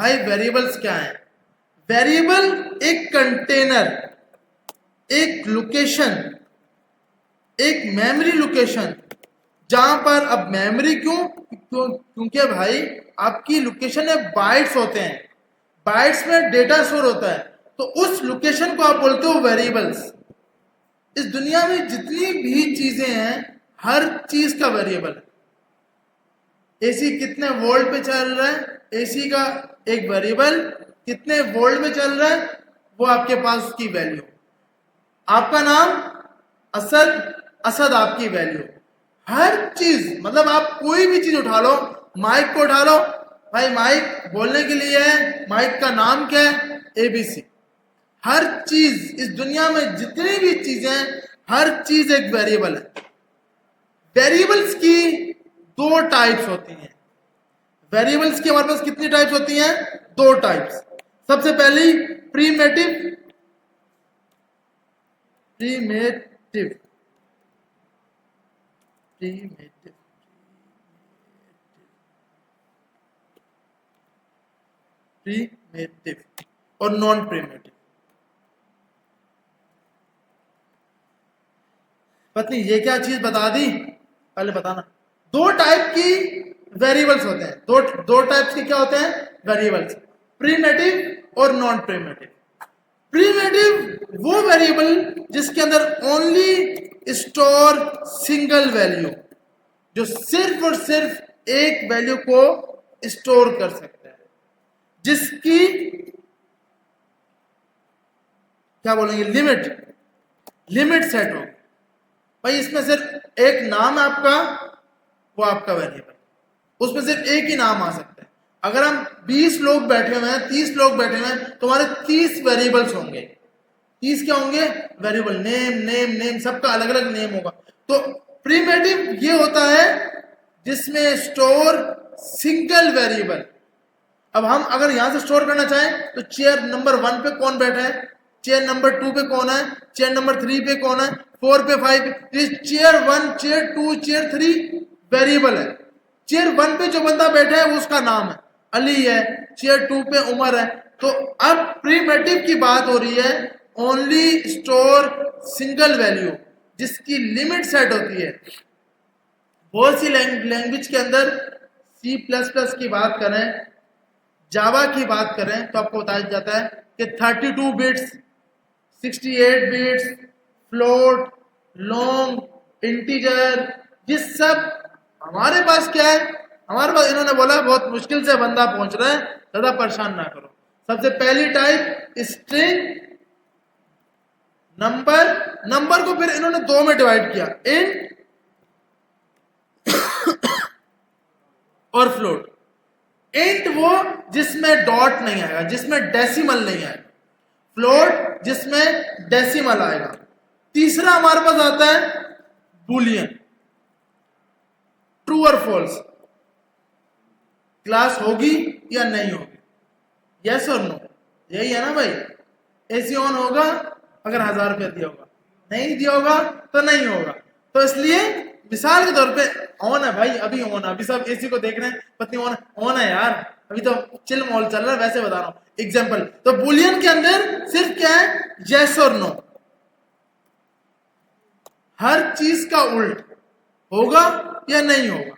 भाई वेरिएबल्स क्या है? वेरिएबल एक कंटेनर, एक लोकेशन, एक मेमोरी लोकेशन, जहां पर अब मेमोरी क्योंकि भाई आपकी लोकेशन में बाइट्स होते हैं, बाइट्स में डेटा स्टोर होता है, तो उस लोकेशन को आप बोलते हो वेरिएबल्स। इस दुनिया में जितनी भी चीजें हैं हर चीज का वेरिएबल है। एसी कितने वोल्ट पे चल रहा है, एसी का एक वेरिएबल, कितने वोल्ट में चल रहा है वो आपके पास उसकी वैल्यू। आपका नाम असद, असद आपकी वैल्यू। हर चीज, मतलब आप कोई भी चीज उठा लो, माइक को उठा लो, भाई माइक बोलने के लिए है, माइक का नाम क्या है? एबीसी। हर चीज इस दुनिया में जितनी भी चीजें हैं हर चीज एक वेरिएबल है। वेरिएबल्स की दो टाइप्स होती हैं। वेरिएबल्स की हमारे पास कितनी टाइप्स होती हैं? दो टाइप्स। सबसे पहली प्रीमेटिव, प्रीमेटिव, प्रीमेटिव, प्रीमेटिव और नॉन प्रीमेटिव। पत्नी ये क्या चीज बता दी, पहले बताना। दो टाइप की वेरिएबल्स होते हैं, दो टाइप्स के क्या होते हैं? वेरिएबल्स, प्रीमेटिव और नॉन प्रीमेटिव। प्रीमेटिव वो वेरिएबल जिसके अंदर ओनली स्टोर सिंगल वैल्यू, जो सिर्फ और सिर्फ एक वैल्यू को स्टोर कर सकता है, जिसकी क्या बोलेंगे, लिमिट सेट हो। भाई इसमें सिर्फ एक नाम है आपका, वो आपका वेरिएबल, उसमें सिर्फ एक ही नाम आ सकता है। अगर हम 20 लोग बैठे हुए हैं, 30 लोग बैठे हुए हैं, तो हमारे 30 वेरिएबल्स होंगे। 30 क्या होंगे? वेरिएबल। नेम, सबका अलग अलग नेम होगा। तो प्रीमेटिव ये होता है जिसमें स्टोर सिंगल वेरिएबल। अब हम अगर यहां से स्टोर करना चाहें तो चेयर नंबर 1 पे कौन बैठा है, चेयर नंबर 2 पे कौन है, चेयर नंबर 3 पे कौन है, 4 पे 5, चेयर 1, चेयर 2, चेयर 3 वेरिएबल है। चेयर 1 पे जो बंदा बैठा है वो उसका नाम है, अली है। चेयर 2 पे उमर है। तो अब प्रीमेटिव की बात हो रही है ओनली स्टोर सिंगल वैल्यू, जिसकी लिमिट सेट होती है। बहुत सी लैंग्वेज के अंदर C++ की बात करें, जावा की बात करें, तो आपको बताया जाता है कि 32 bits, 68 bits, float, long, integer, ये सब हमारे पास क्या है? हमारे पास इन्होंने बोला बहुत मुश्किल से बंदा पहुंच रहा है, ज्यादा परेशान ना करो। सबसे पहली टाइप स्ट्रिंग, नंबर को फिर इन्होंने दो में डिवाइड किया, इंट और फ्लोट। इंट वो जिसमें डॉट नहीं आएगा, जिसमें डेसिमल नहीं आएगा, फ्लोट जिसमें डेसिमल आएगा। तीसरा हमारे पास आता है बुलियन, ट्रू और फॉल्स, क्लास होगी या नहीं होगी, यस और नो, यही है ना भाई। एसी ऑन होगा अगर 1000 रुपया दिया होगा, नहीं दिया होगा तो नहीं होगा। तो इसलिए मिसाल के तौर पे ऑन है भाई, अभी ऑन है, अभी सब एसी को देख रहे हैं, पत्नी ऑन है यार, अभी तो चिल मॉल चल रहा है, वैसे बता रहा हूं एग्जांपल। तो बुलियन के अंदर सिर्फ क्या है? यस और नो। हर चीज का उल्ट होगा या नहीं होगा।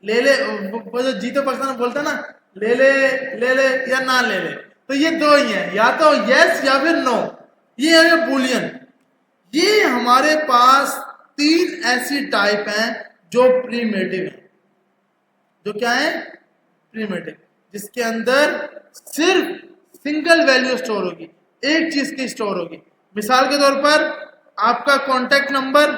ले ले, वो जो जीतो पाकिस्तान बोलता ना, ले ले या ना ले ले, तो ये दो ही है, या तो यस या फिर नो। ये है बुलियन। ये हमारे पास 3 ऐसी टाइप हैं जो प्रीमेटिव है। जो क्या है? प्रीमेटिव, जिसके अंदर सिर्फ सिंगल वैल्यू स्टोर होगी, एक चीज की स्टोर होगी। मिसाल के तौर पर आपका कॉन्टैक्ट नंबर,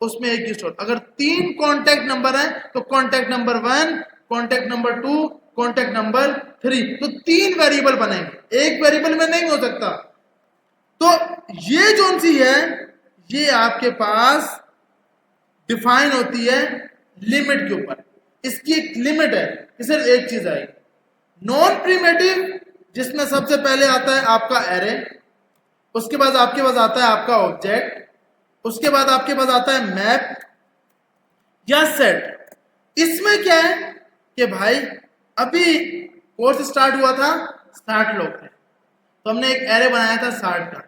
उसमें एक ही स्टोर। अगर 3 कॉन्टैक्ट नंबर है तो contact number 1, contact number 2, contact number 3, तो 3 वेरिएबल बनेंगे, एक वेरिएबल में नहीं हो सकता। तो ये जो सी है, ये आपके पास डिफाइन होती है लिमिट के ऊपर। इसकी एक लिमिट है कि सिर्फ एक चीज आएगी। नॉन प्रीमेटिव, जिसमें सबसे पहले आता है आपका एरे, उसके बाद आपके पास आता है आपका ऑब्जेक्ट, उसके बाद आपके पास आता है मैप या सेट। इसमें क्या है कि भाई अभी कोर्स स्टार्ट हुआ था 60 लोग थे, तो हमने एक एरे बनाया था 60 का,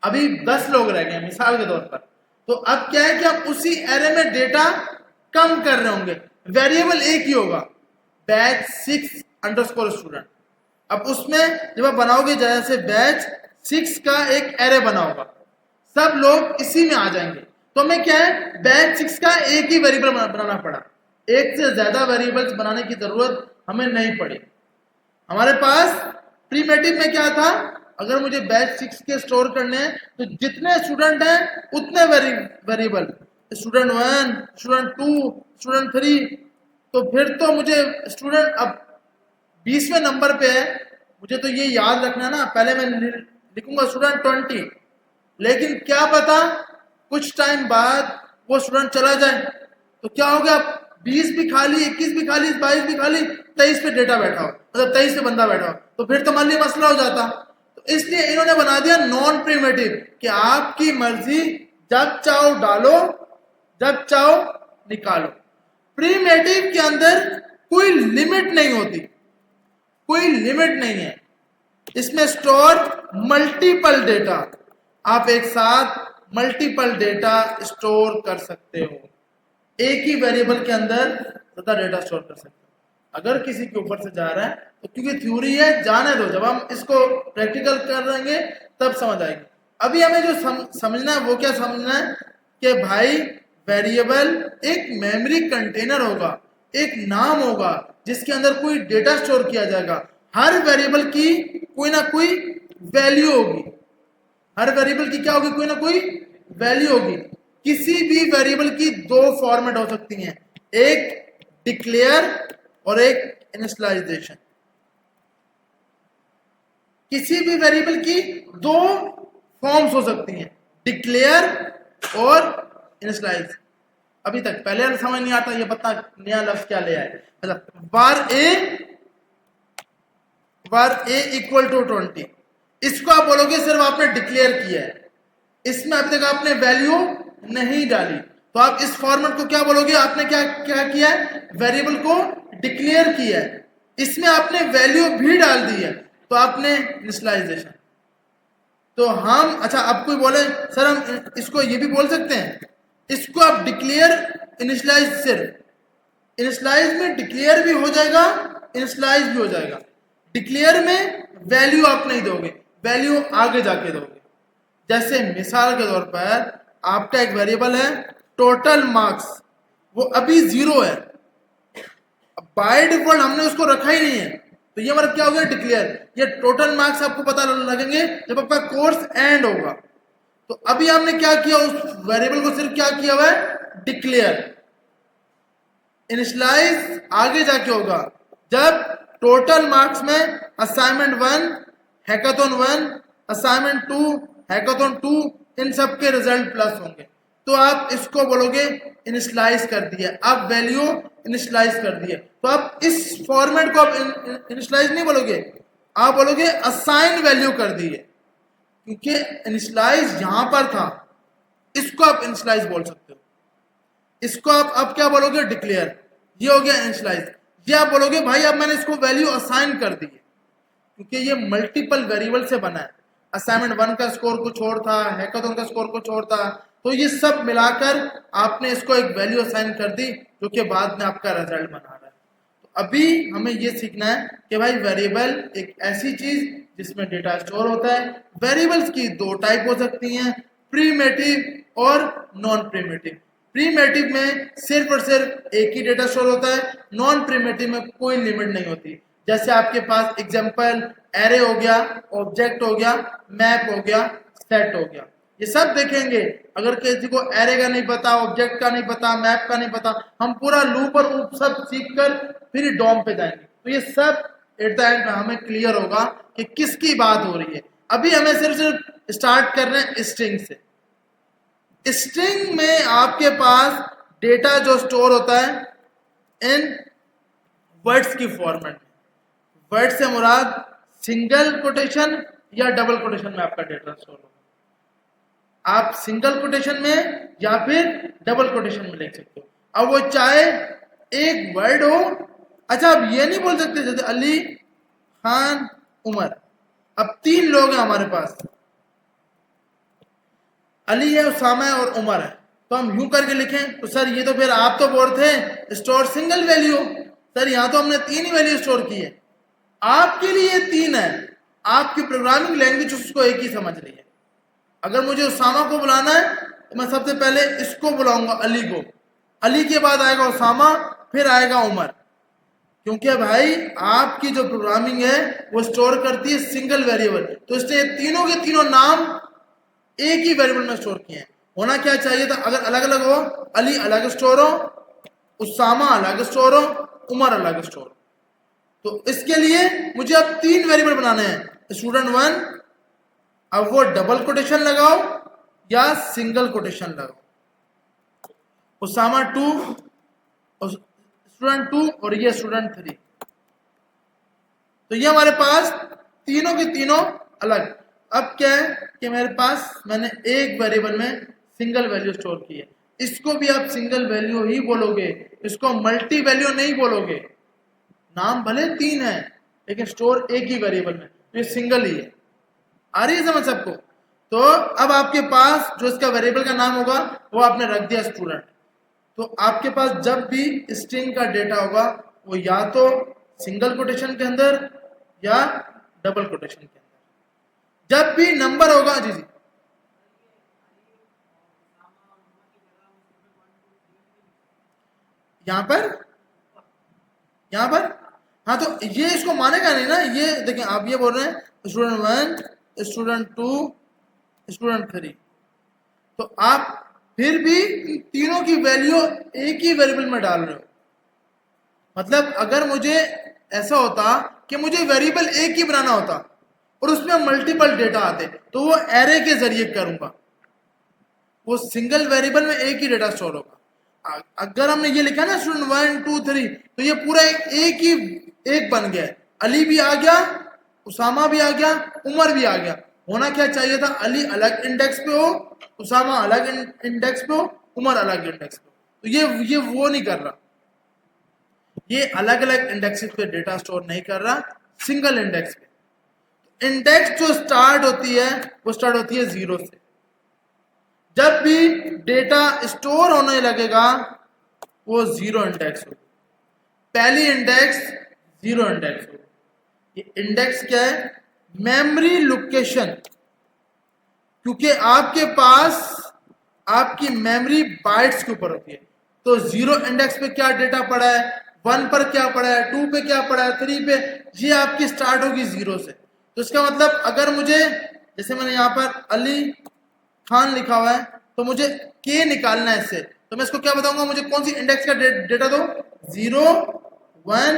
अभी 10 लोग रह गए मिसाल के तौर पर। तो अब क्या है कि हम उसी एरे में डेटा कम कर रहे होंगे, वेरिएबल एक ही होगा, बैच 6 अंडरस्कोर स्टूडेंट। अब उसमें जब आप बनाओगे जैसे बैच 6 का एक एरे बना होगा, सब लोग इसी में आ जाएंगे, तो हमें क्या है बैच 6 का एक ही वेरिएबल बनाना पड़ा, एक से ज्यादा वेरिएबल्स बनाने की जरूरत हमें नहीं पड़ी। हमारे पास प्रीमेटिव में क्या था, अगर मुझे बैच 6 के स्टोर करने हैं तो जितने स्टूडेंट हैं उतने वेरिएबल, स्टूडेंट 1, स्टूडेंट 2, स्टूडेंट 3, तो फिर तो मुझे स्टूडेंट अब 20वें नंबर पे है, मुझे तो ये याद रखना ना, पहले मैं लिखूंगा स्टूडेंट 20, लेकिन क्या पता कुछ टाइम बाद वो स्टूडेंट चला जाए, तो क्या हो गया 20 भी खाली, 21 भी खाली, 22 भी खाली, 23 पे डेटा बैठा हो, मतलब 23 पे बंदा बैठा हो, तो फिर तो मान ली मसला हो जाता। तो इसलिए इन्होंने बना दिया नॉन प्रीमेटिव कि आपकी मर्जी, जब चाहो डालो, जब चाहो निकालो। प्रीमेटिव के अंदर कोई लिमिट नहीं होती, कोई लिमिट नहीं है, इसमें स्टोर मल्टीपल डेटा, आप एक साथ मल्टीपल डेटा स्टोर कर सकते हो, एक ही वेरिएबल के अंदर ज्यादा डेटा स्टोर कर सकते हो। अगर किसी के ऊपर से जा रहा है तो क्योंकि थ्योरी है, जाने दो, जब हम इसको प्रैक्टिकल कर देंगे तब समझ आएगी। अभी हमें जो समझना है वो क्या समझना है कि भाई वेरिएबल एक मेमोरी कंटेनर होगा, एक नाम होगा जिसके अंदर कोई डेटा स्टोर किया जाएगा, हर वेरिएबल की कोई ना कोई वैल्यू होगी, हर वेरिएबल की क्या होगी, कोई ना कोई वैल्यू होगी। किसी भी वेरिएबल की दो फॉर्मेट हो सकती हैं, एक डिक्लेयर और एक इनिशियलाइजेशन। किसी भी वेरिएबल की दो फॉर्म्स हो सकती हैं, डिक्लेयर और इनिशियलाइज। अभी तक पहले समझ नहीं आता, ये पता नया लफ्ज क्या ले आए, मतलब var a इक्वल टू 20, इसको आप बोलोगे सिर्फ आपने डिक्लेयर किया है, इसमें अभी तक आपने वैल्यू नहीं डाली, तो आप इस फॉर्मेट को क्या बोलोगे, आपने क्या क्या किया है, वेरिएबल को डिक्लेयर किया है, इसमें आपने वैल्यू भी डाल दी है, तो आपने इनिशियलाइजेशन। तो हम अच्छा, अब कोई बोले सर हम इसको ये भी बोल सकते हैं, इसको आप डिक्लेयर इनिशियलाइज, सिर्फ इनिशियलाइज में डिक्लेयर भी हो जाएगा, इनिशियलाइज भी हो जाएगा। डिक्लेयर में वैल्यू आप नहीं दोगे, वैल्यू आगे जाके दोगे। जैसे मिसाल के तौर पर आपका एक वेरिएबल है टोटल मार्क्स, वो अभी 0 है, बाय डिफॉल्ट हमने उसको रखा ही नहीं है, तो ये मतलब क्या हो गया, डिक्लेयर। ये टोटल मार्क्स आपको पता लगेंगे जब आपका कोर्स एंड होगा। तो अभी हमने क्या किया, उस वेरिएबल को सिर्फ क्या किया हुआ है, डिक्लेयर। इनिशियलाइज आगे जाके होगा जब टोटल मार्क्स में असाइनमेंट 1, हैकाथन 1, असाइनमेंट 2, हैकाथन 2, इन सब के रिजल्ट प्लस होंगे, तो आप इसको बोलोगे इनिशियलाइज कर दिया, आप वैल्यू इनिशियलाइज कर दिए। तो आप इस फॉर्मेट को आप इनिशियलाइज नहीं बोलोगे, आप बोलोगे असाइन वैल्यू कर दिए, क्योंकि इनिशियलाइज यहां पर था, इसको आप इनिशियलाइज बोल सकते हो। इसको आप अब क्या बोलोगे, डिक्लेयर, ये हो गया इनिशियलाइज। ये आप बोलोगे भाई अब मैंने इसको वैल्यू असाइन कर दी है, क्योंकि ये मल्टीपल वेरिएबल से बना है, असाइनमेंट 1 का स्कोर कुछ और था, हैकाथन का स्कोर कुछ और था, तो ये सब मिलाकर आपने इसको एक वैल्यू असाइन कर दी जो कि बाद में आपका रिजल्ट बना रहा है। तो अभी हमें ये सीखना है कि भाई वेरिएबल एक ऐसी चीज जिसमें डेटा स्टोर होता है। वेरिएबल्स की दो टाइप हो सकती हैं, प्रीमेटिव और नॉन प्रीमेटिव। प्रीमेटिव में सिर्फ और सिर्फ एक ही डेटा स्टोर होता है, नॉन प्रीमेटिव में कोई लिमिट नहीं होती। जैसे आपके पास एग्जांपल एरे हो गया, ऑब्जेक्ट हो गया, मैप हो गया, सेट हो गया, ये सब देखेंगे। अगर किसी को एरे का नहीं पता, ऑब्जेक्ट का नहीं पता, मैप का नहीं पता, हम पूरा लूप और ऊप सब सीख कर फिर डॉम पे जाएंगे, तो ये सब एट द एंड में हमें क्लियर होगा कि किसकी बात हो रही है। अभी हमें सिर्फ स्टार्ट कर रहे हैं स्ट्रिंग से। स्ट्रिंग में आपके पास डेटा जो स्टोर होता है इन वर्ड्स की फॉर्मेट में। वर्ड से मुराद सिंगल कोटेशन या डबल कोटेशन में आपका डेटा स्टोर होगा। आप सिंगल कोटेशन में या फिर डबल कोटेशन में लिख सकते हो। अब वो चाहे एक वर्ड हो, अच्छा आप ये नहीं बोल सकते जैसे अली खान, उमर। अब 3 लोग हैं हमारे पास, अली है, उसामा है और उमर है। तो हम यूं करके लिखें तो सर ये तो फिर आप तो बोल थे स्टोर सिंगल वैल्यू, सर यहां तो हमने 3 ही वैल्यू स्टोर की है। आपके लिए 3 है, आपकी प्रोग्रामिंग लैंग्वेज उसको एक ही समझ रही है। अगर मुझे उसामा को बुलाना है तो मैं सबसे पहले इसको बुलाऊंगा, अली को, अली के बाद आएगा उसामा, फिर आएगा उमर। क्योंकि भाई आपकी जो प्रोग्रामिंग है वो स्टोर करती है सिंगल वेरिएबल, तो इसलिए तीनों के तीनों नाम एक ही वेरिएबल में स्टोर किए हैं। होना क्या चाहिए था, अगर अलग अलग हो, अली अलग स्टोर हो, उसामा अलग स्टोर हो, उमर अलग स्टोर हो। तो इसके लिए मुझे अब 3 वेरिएबल बनाने हैं। स्टूडेंट 1, अब वो डबल कोटेशन लगाओ या सिंगल कोटेशन लगाओ, उसामा 2, स्टूडेंट 2 और ये स्टूडेंट 3। तो ये हमारे पास तीनों के तीनों अलग। अब क्या है कि मेरे पास मैंने एक वेरिएबल में सिंगल वैल्यू स्टोर की है, इसको भी आप सिंगल वैल्यू ही बोलोगे, इसको मल्टी वैल्यू नहीं बोलोगे। नाम भले 3 है लेकिन स्टोर एक ही वेरिएबल में, तो ये सिंगल ही है। आ रही है समझ सबको? तो अब आपके पास जो इसका वेरिएबल का नाम होगा वो आपने रख दिया स्टूडेंट। तो आपके पास जब भी स्ट्रिंग का डेटा होगा वो या तो सिंगल कोटेशन के अंदर या डबल कोटेशन के अंदर। जब भी नंबर होगा, जी जी, यहां पर हाँ, तो ये इसको मानेगा नहीं ना। ये देखें, आप ये बोल रहे हैं स्टूडेंट 1, स्टूडेंट 2, स्टूडेंट 3, तो आप फिर भी तीनों की वैल्यू एक ही वेरिएबल में डाल रहे हो। मतलब अगर मुझे ऐसा होता कि मुझे वेरिएबल एक ही बनाना होता और उसमें मल्टीपल डेटा आते तो वो एरे के जरिए करूंगा, वो सिंगल वेरिएबल में एक ही डेटा स्टोर होगा। अगर हमने ये लिखा ना स्टूडेंट 1 2 3, तो ये पूरा एक ही एक बन गया है। अली भी आ गया, उसामा भी आ गया, उमर भी आ गया। होना क्या चाहिए था, अली अलग इंडेक्स पे हो, उसामा अलग इंडेक्स पे हो, उमर अलग इंडेक्स पे हो। तो ये वो नहीं कर रहा, ये अलग अलग इंडेक्सेस पे डेटा स्टोर नहीं कर रहा, सिंगल इंडेक्स पे। इंडेक्स जो स्टार्ट होती है वो स्टार्ट होती है 0 से। जब भी डेटा स्टोर होने लगेगा वो 0 इंडेक्स हो, पहली इंडेक्स 0 इंडेक्स हो। ये इंडेक्स क्या है, मेमोरी लोकेशन, क्योंकि आपके पास आपकी मेमोरी बाइट्स के ऊपर होती है। तो 0 इंडेक्स पे क्या डेटा पड़ा है, 1 पर क्या पड़ा है, 2 पे क्या पड़ा है, 3 पे, ये आपकी स्टार्ट होगी 0 से। तो इसका मतलब अगर मुझे, जैसे मैंने यहाँ पर अली खान लिखा हुआ है, तो मुझे के निकालना है इससे, तो मैं इसको क्या बताऊंगा, मुझे कौन सी इंडेक्स का डेटा दो, 0 1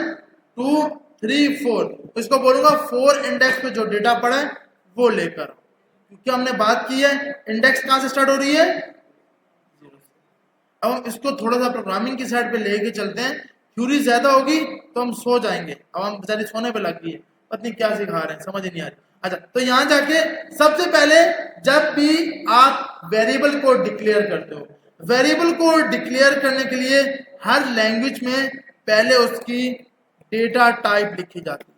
2 3 4। तो इसको बोलूंगा 4 इंडेक्स पे जो डेटा पड़ा है वो लेकर, क्योंकि हमने बात की है इंडेक्स कहां से स्टार्ट हो रही है, 0 से। अब हम इसको थोड़ा सा प्रोग्रामिंग की साइड पे लेके चलते हैं, थ्योरी ज्यादा होगी तो हम सो जाएंगे। अब हम बेचारी सोने पे लग गई है, पत्नी क्या सिखा रहे हैं समझ नहीं आ रही। अच्छा, तो यहां जाके सबसे पहले जब भी आप वेरिएबल को डिक्लेयर करते हो, वेरिएबल को डिक्लेयर करने के लिए हर लैंग्वेज में पहले उसकी डेटा टाइप लिखी जाती है।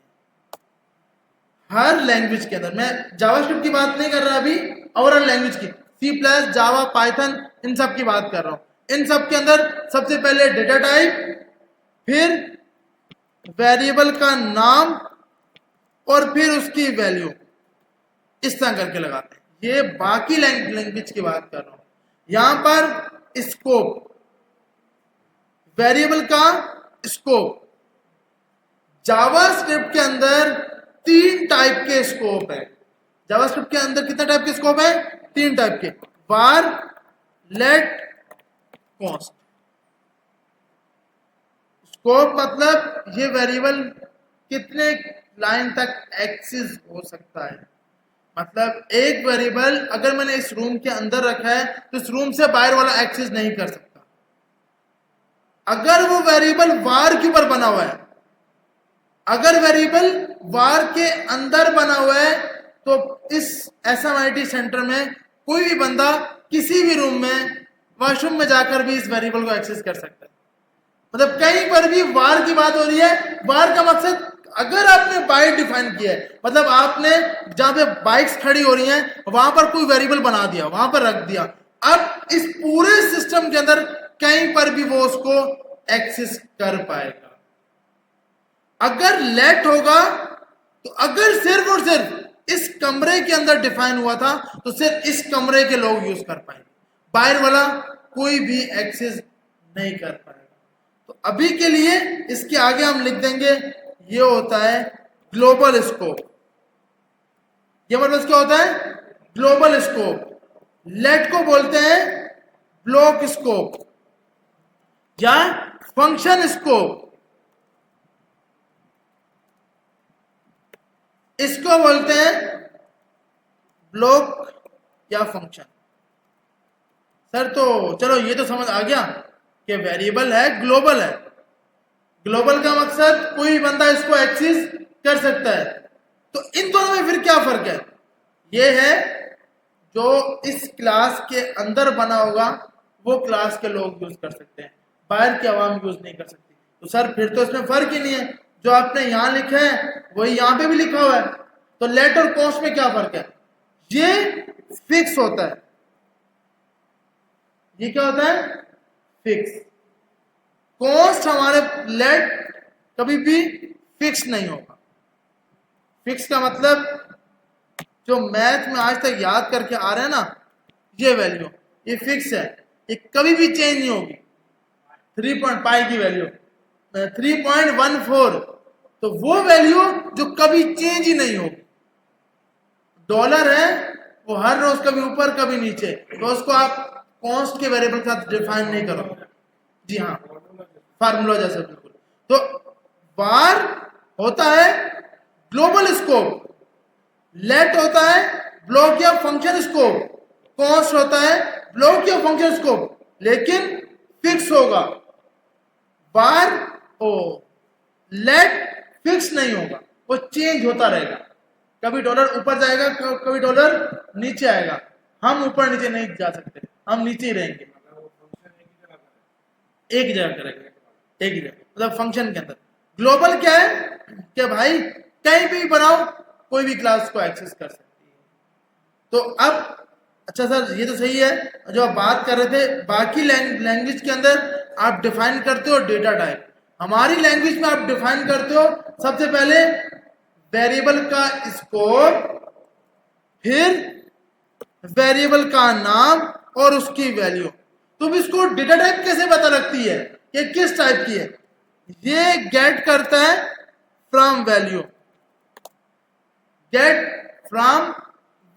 हर लैंग्वेज के अंदर, मैं जावास्क्रिप्ट की बात नहीं कर रहा अभी, ओवरऑल लैंग्वेज की, C++, जावा, पाइथन, इन सब की बात कर रहा हूं। इन सब के अंदर सबसे पहले डेटा टाइप, फिर वेरिएबल का नाम और फिर उसकी वैल्यू, इस तरह करके लगाते हैं। ये बाकी लैंग्वेज की बात कर रहा हूं। यहां पर स्कोप, वेरिएबल का स्कोप, जावास्क्रिप्ट के अंदर 3 टाइप के स्कोप है। जावास्क्रिप्ट के अंदर कितने टाइप के स्कोप है, 3 टाइप के, var, let, const। स्कोप मतलब ये वेरिएबल कितने लाइन तक एक्सेस हो सकता है। मतलब एक वेरिएबल अगर मैंने इस रूम के अंदर रखा है तो इस रूम से बाहर वाला एक्सेस नहीं कर सकता। अगर वो वेरिएबल var के ऊपर बना हुआ है, अगर वेरिएबल var के अंदर बना हुआ है, तो इस SMIT सेंटर में कोई भी बंदा किसी भी रूम में वॉशरूम में जाकर भी इस वेरिएबल को एक्सेस कर सकता है। मतलब कहीं पर भी var की बात हो रही है, var का मकसद अगर आपने बाय डिफाइन किया है, मतलब आपने जहां पे बाइक्स खड़ी हो रही हैं वहां पर कोई वेरिएबल बना दिया, वहां पर रख दिया, अब इस पूरे सिस्टम के अंदर कहीं पर भी वो उसको एक्सेस कर पाएगा। अगर लेट होगा तो अगर सिर्फ और सिर्फ इस कमरे के अंदर डिफाइन हुआ था तो सिर्फ इस कमरे के लोग यूज कर पाएंगे, बाहर वाला कोई भी एक्सेस नहीं कर पाएगा। तो अभी के लिए इसके आगे हम लिख देंगे ये होता है ग्लोबल स्कोप। ये मतलब क्या होता है? Global scope. लेट को बोलते हैं ब्लॉक स्कोप या फंक्शन स्कोप, इसको बोलते हैं ब्लॉक या फंक्शन। सर तो चलो ये तो समझ आ गया कि वेरिएबल है, ग्लोबल है। ग्लोबल का मकसद कोई बंदा इसको एक्सेस कर सकता है। तो इन दोनों में फिर क्या फर्क है? ये है जो इस क्लास के अंदर बना होगा वो क्लास के लोग यूज कर सकते हैं, बाहर की आवाम यूज नहीं कर सकती। तो सर फिर तो इसमें फर्क ही नहीं है, जो आपने यहां लिखा है वही यहां पे भी लिखा हुआ है। तो लेट और कॉस्ट में क्या फर्क है? ये फिक्स होता है, ये क्या होता है? फिक्स। कॉस्ट हमारे लेट कभी भी फिक्स नहीं होगा। फिक्स का मतलब जो मैथ में आज तक याद करके आ रहे हैं ना, ये वैल्यू ये फिक्स है, ये कभी भी चेंज नहीं होगी। 3.5 की वैल्यू 3.14, तो वो वैल्यू जो कभी चेंज ही नहीं होगी। डॉलर है वो हर रोज कभी ऊपर कभी नीचे, तो उसको आप कॉस्ट के वेरिएबल के साथ डिफाइन नहीं करोगे। जी हाँ, फार्मूला जैसा बिल्कुल। तो बार होता है ग्लोबल स्कोप, लेट होता है ब्लॉक या फंक्शन स्कोप, कॉस्ट होता है ब्लॉक या फंक्शन स्कोप, लेकिन फिक्स होगा। बार ओ लेट फिक्स नहीं होगा, वो चेंज होता रहेगा। कभी डॉलर ऊपर जाएगा, कभी डॉलर नीचे आएगा। हम ऊपर नीचे नहीं जा सकते, हम नीचे ही रहेंगे, एक जगह करेंगे, एक जगह मतलब फंक्शन के अंदर। ग्लोबल क्या है कि भाई कहीं भी बनाओ कोई भी क्लास को एक्सेस कर सकती है। तो अब अच्छा सर ये तो सही है, जो आप बात कर रहे थे बाकी लैंग्वेज के अंदर आप डिफाइन करते हो डेटा टाइप, हमारी लैंग्वेज में आप डिफाइन करते हो सबसे पहले वेरिएबल का स्कोप, फिर वेरिएबल का नाम और उसकी वैल्यू। तुम इसको डेटा टाइप कैसे पता लगती है कि किस टाइप की है? ये गेट करता है from value, get from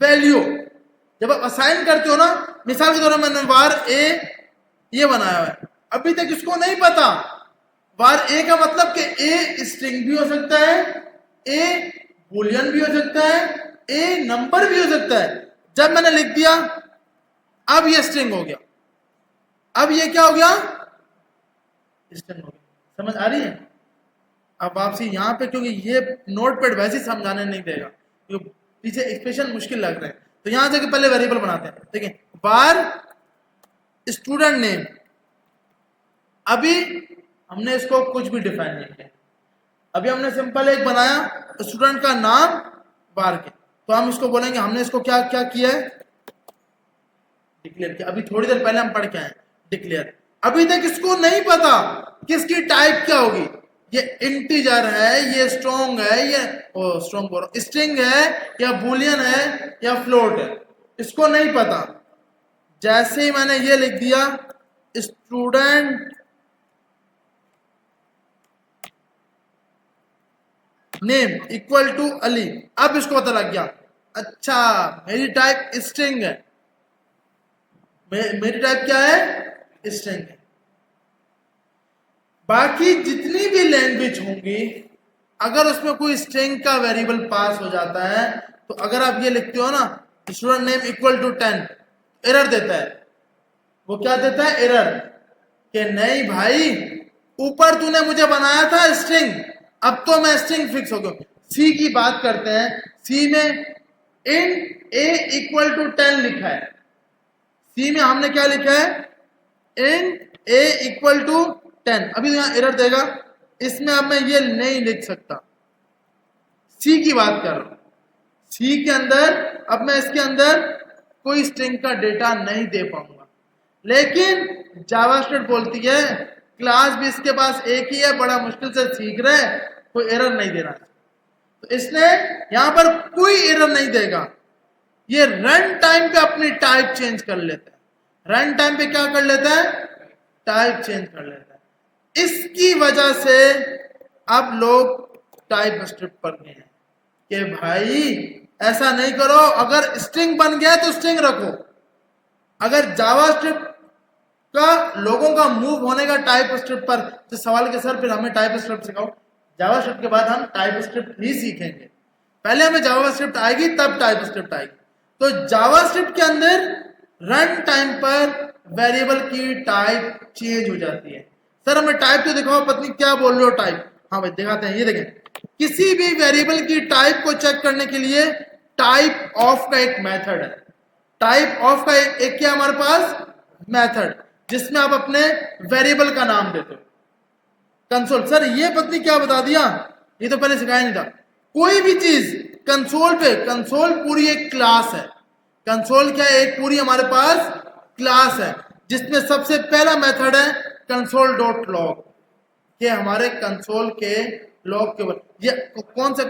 value. जब आप असाइन करते हो ना, मिसाल के तौर पर मैंने वार ए ये बनाया हुआ है, अभी तक इसको नहीं पता वार ए का मतलब कि ए स्ट्रिंग भी हो सकता है, ए बूलियन भी हो सकता है, ए नंबर भी हो सकता है। जब मैंने लिख दिया अब ये स्ट्रिंग हो गया, अब ये क्या हो गया? स्ट्रिंग हो गया। समझ आ रही है? अब वापसी यहां पे, क्योंकि ये नोटपैड वैसे ही समझाने नहीं देगा, क्योंकि पीछे एक्सप्रेशन मुश्किल लग रहा है, तो यहां जाके पहले वेरिएबल बनाते हैं। देखिए बार स्टूडेंट नेम, अभी हमने इसको कुछ भी डिफाइन नहीं किया, अभी हमने सिंपल एक बनाया स्टूडेंट का नाम बार के, तो हम इसको बोलेंगे हमने इसको क्या क्या किया है? डिक्लेयर किया। अभी थोड़ी देर पहले हम पढ़ के आए डिक्लेयर। अभी तक इसको नहीं पता किसकी टाइप क्या होगी, ये इंटीजर है, ये स्ट्रॉन्ग है, ये स्ट्रॉन्ग बोल रहा, स्ट्रिंग है या बूलियन है या फ्लोट है, इसको नहीं पता। जैसे ही मैंने ये लिख दिया student name equal to Ali, अब इसको पता लग गया अच्छा मेरी टाइप स्ट्रिंग है, मेरी टाइप क्या है? स्ट्रिंग है। बाकी जितनी भी लैंग्वेज होंगी अगर उसमें कोई स्ट्रिंग का वेरिएबल पास हो जाता है, तो अगर आप ये लिखते हो ना student name equal to 10, error देता है। वो क्या देता है? एरर, कि नहीं भाई ऊपर तूने मुझे बनाया था स्ट्रिंग, अब तो मैं स्ट्रिंग फिक्स हो गया। सी की बात करते हैं, सी में इंट ए इक्वल टू 10 लिखा है, सी में हमने क्या लिखा है? Int A equal to 10। अभी यहां एरर देगा, इसमें अब मैं ये नहीं लिख सकता, सी की बात कर रहा हूं। सी के अंदर अब मैं इसके अंदर कोई स्ट्रिंग का डेटा नहीं दे पाऊंगा, लेकिन जावास्क्रिप्ट बोलती है क्लास भी इसके पास एक ही है, बड़ा मुश्किल से सीख रहा है, कोई एरर नहीं दे रहा है। तो इसने यहां पर कोई एरर नहीं देगा। ये रन टाइम पे अपनी टाइप चेंज कर लेता है। रन टाइम पे क्या कर लेता है? टाइप चेंज कर लेता है। इसकी वजह से अब लोग टाइप स्क्रिप्ट पर गए हैं कि भाई ऐसा नहीं करो, अगर स्ट्रिंग बन गया तो स्ट्रिंग रखो। अगर जावास्क्रिप्ट का लोगों का मूव होने का टाइप स्क्रिप्ट पर, तो सवाल के सर फिर हमें टाइप स्क्रिप्ट सिखाओ। जावास्क्रिप्ट के बाद हम टाइप स्क्रिप्ट ही सीखेंगे। पहले हमें जावास्क्रिप्ट आएगी तब टाइप स्क्रिप्ट आएगी। तो जावास्क्रिप्ट के अंदर रन टाइम पर वेरिएबल की टाइप चेंज हो जाती है। सर हमें टाइप तो दिखाओ, पत्नी क्या बोल रहे हो टाइप? हाँ भाई दिखाते हैं, ये देखें। किसी भी वेरिएबल की टाइप को चेक करने के लिए टाइप ऑफ का एक मेथड है। टाइप ऑफ का एक क्या हमारे पास मेथड, जिसमें आप अपने वेरिएबल का नाम देते हो। कंसोल, सर ये पत्नी क्या बता दिया, ये तो पहले सिखाया नहीं था। कोई भी चीज कंसोल पे, कंसोल पूरी एक क्लास है। कंसोल क्या है? एक पूरी हमारे पास क्लास है, जिसमें सबसे पहला मेथड है कंसोल डॉट लॉग। ये हमारे कंसोल के लॉग के ऊपर, ये कौन सा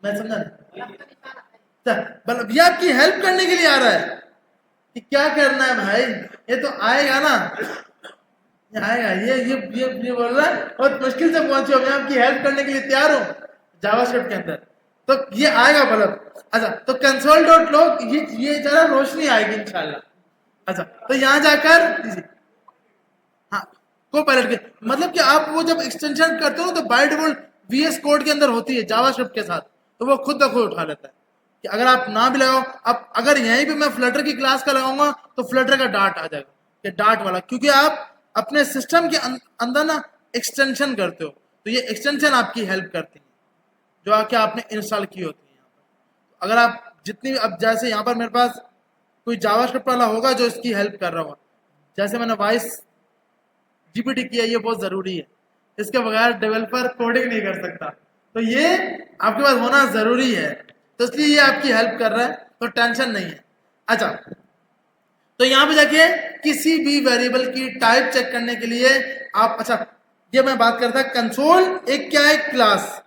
मैं समझा नहीं। मतलब ये आपकी हेल्प करने के लिए आ रहा है कि क्या करना है भाई, ये तो आएगा ना, ये आएगा। ये बोल रहा है बहुत मुश्किल से पहुंचे हो, मैं आपकी हेल्प करने के लिए तैयार हूं जावास्क्रिप्ट के अंदर, तो ये आएगा बल्ब। अच्छा, तो कंसोल डॉट लॉग, ये जरा रोशनी आएगी इंशाल्लाह। अच्छा, तो यहां जाकर हाँ को पायलट के मतलब कि आप वो जब एक्सटेंशन करते हो तो बाय डिफॉल्ट वीएस कोड के अंदर होती है जावास्क्रिप्ट के साथ, तो वो खुद ब खुद उठा लेता है कि अगर आप ना भी लगाओ। अब अगर यहीं पे मैं फ्लटर की क्लास का लगाऊंगा तो फ्लटर का डार्ट आ जाएगा, कि डार्ट वाला, क्योंकि आप अपने सिस्टम के अंदर ना एक्सटेंशन करते हो, तो ये एक्सटेंशन आपकी हेल्प करती है जो आके आपने इंस्टॉल की होती है। अगर आप जितनी, अब जैसे यहाँ पर मेरे पास कोई जावास्क्रिप्ट वाला होगा जो इसकी हेल्प कर रहा होगा, जैसे मैंने वॉइस जीपीटी किया, ये बहुत जरूरी है, इसके बगैर डेवलपर कोडिंग नहीं कर सकता, तो ये आपके पास होना जरूरी है, तो इसलिए ये आपकी हेल्प कर रहा है, तो टेंशन नहीं है। अच्छा, तो यहां पे जाके किसी भी वेरिएबल की टाइप चेक करने के लिए आप, अच्छा ये मैं बात करता कंसोल एक क्या है, क्लास।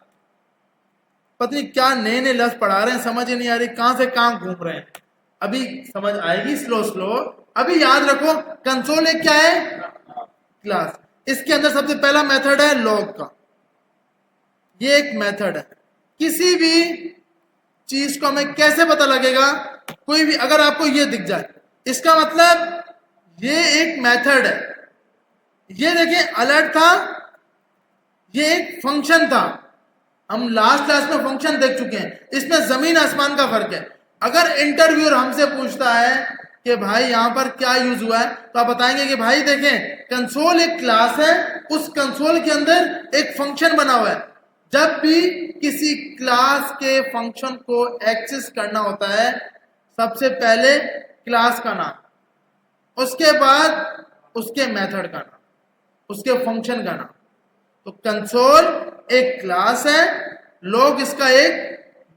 पत्नी क्या नए नए लफ्ज पढ़ा रहे हैं, समझ ही नहीं आ रही, कहां से कहां घूम रहे हैं, अभी समझ आएगी स्लो स्लो। अभी याद रखो कंसोल एक क्या है, क्लास। इसके अंदर सबसे पहला मेथड है लॉग का, ये एक मेथड है। किसी भी चीज को हमें कैसे पता लगेगा, कोई भी अगर आपको ये दिख जाए, इसका मतलब ये एक मेथड है। ये देखिए अलर्ट था, ये एक फंक्शन था। हम लास्ट क्लास में फंक्शन देख चुके हैं, इसमें जमीन आसमान का फर्क है। अगर इंटरव्यूअर हमसे पूछता है कि भाई यहां पर क्या यूज हुआ है, तो आप बताएंगे कि भाई देखें कंसोल एक क्लास है, उस कंसोल के अंदर एक फंक्शन बना हुआ है। जब भी किसी क्लास के फंक्शन को एक्सेस करना होता है, सबसे पहले क्लास का नाम, उसके बाद उसके मेथड का नाम, उसके फंक्शन का नाम। तो कंसोल एक क्लास है, लॉग इसका एक